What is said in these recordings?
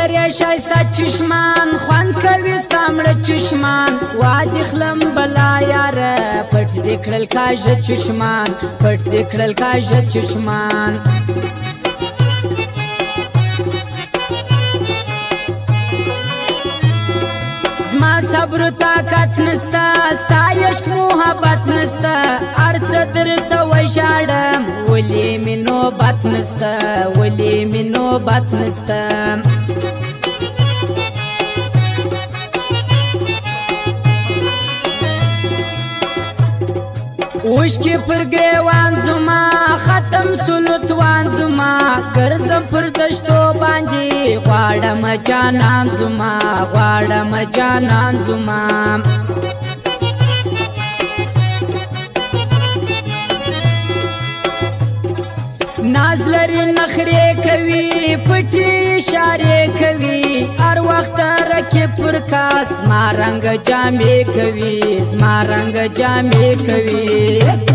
لري شایسته چشمان خوند کوي ستا مړه چشمان وادي خلم بلا یاره پټ دې کړل کاږه چشمان پټ دې کړل کاږه چشمان زما صبر طاقت نسته ستا عشق محبت نسته هر څه درته وژاړم ولې مې نوبت نسته ولې مې نوبت نسته اوښکې پر ګریوان زما ختم سلطوان زما ګرځم پر دشتو باندې غواړم جانان زما غواړم جانان زما ناز لري نخرې کوي پټې اشارې کوي هر وخت رکې پر کاس زما رنګ جامې کوي زما رنګ جامې کوي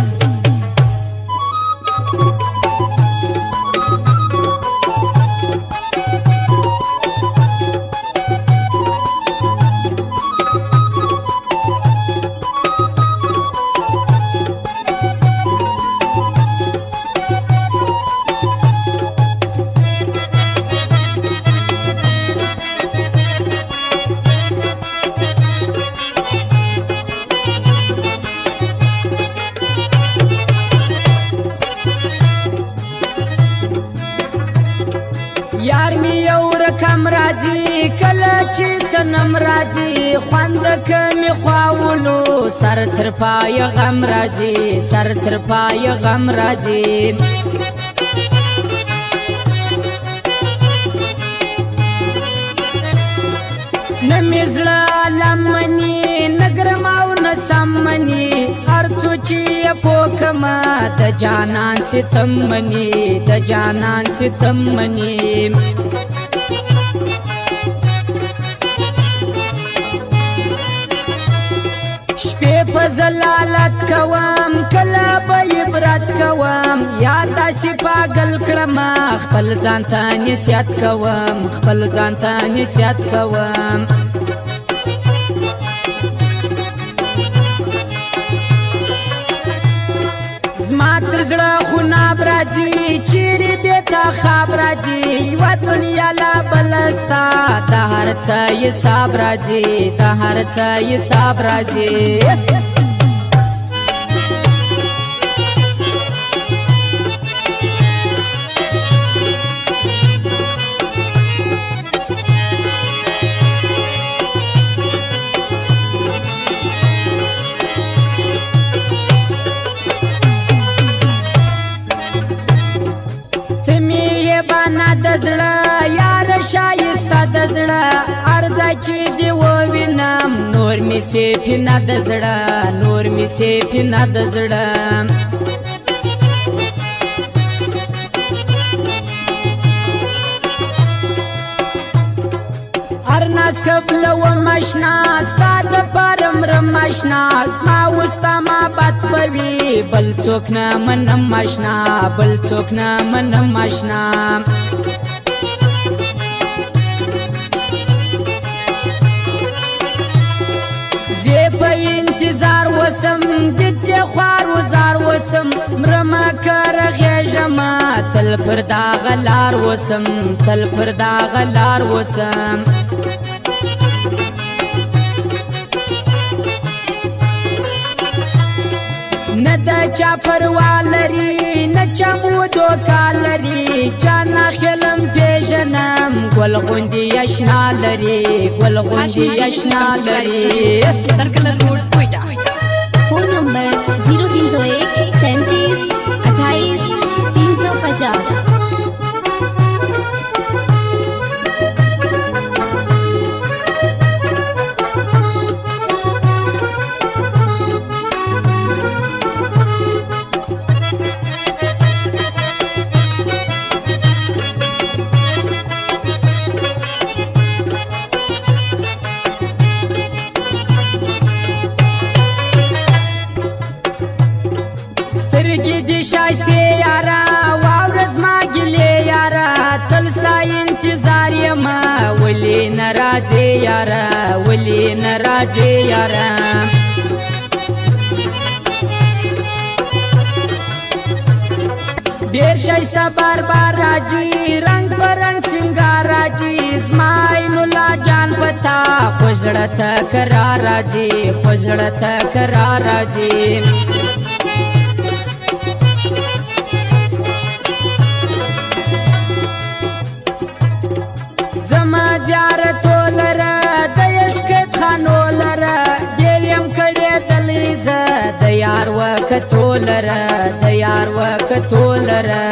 یار می یو رقم راځي کله چې سنم راځي خوند کمې خواولو سر تر پای غم راځي سر تر پای غم راځي نه مې زړه عالم مني نه ګرم او نه سم مني هر څو چې یې پوکمه د جانان ستم مني د جانان ستم مني شپې په زلالت کوم کله به عبرت کوم یا داسې پاگل کړم خپل ځان ته نصیحت کوم خپل ځان ته نصیحت کوم زما تر زړه خوناب راځي چیرې بېته خواب راځي یوه دنیا لا بله ستا د هر څه حساب راځي د هر څه حساب راځي د زړه یاره شایسته د زړه هر ځای چې دې ووینم نور مې سیفي نه د زړه نور مې سیفي نه د زړه هر ناز قبلوم اشنا ستا دپاره مرم اشنا زما وستا محبت به وي بل څوک نه منم اشنا بل څوک نه منم اشنا زه په انتظار وسم د دې خوار وزار وسم مرمه که رغېږمه تل پر دغه لار وسم تل پر دغه لار وسم نه د چا پروا لري نه چا مو دوکا لري جانا خیلم پیژنم ګل غوندې اشنا لري ګل غوندې اشنا لري circular road Quetta phone number 0301 37 28 350 سترګې دې ولی نراځي یارا ولی نراځي یارا ډیر شایسته بار بار راځي رنگ پر رنگ سنگار راځي اسماعیل الله جان پتا خوځړه ته قرار راځي خوځړه ته قرار راځي زما زیارت ولره د عشق خانو لره ډیر يم کړه دلیزه د یار وکتو لره د یار وکتو لره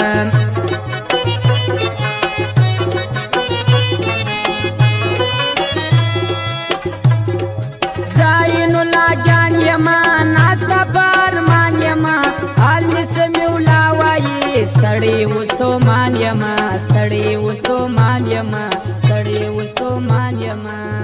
زاین الله جان یما ناستا پارمان یما حال می سمیولا وای ستړی وستو مان یما ستړی وستو مان یما ستړی وستو مان یما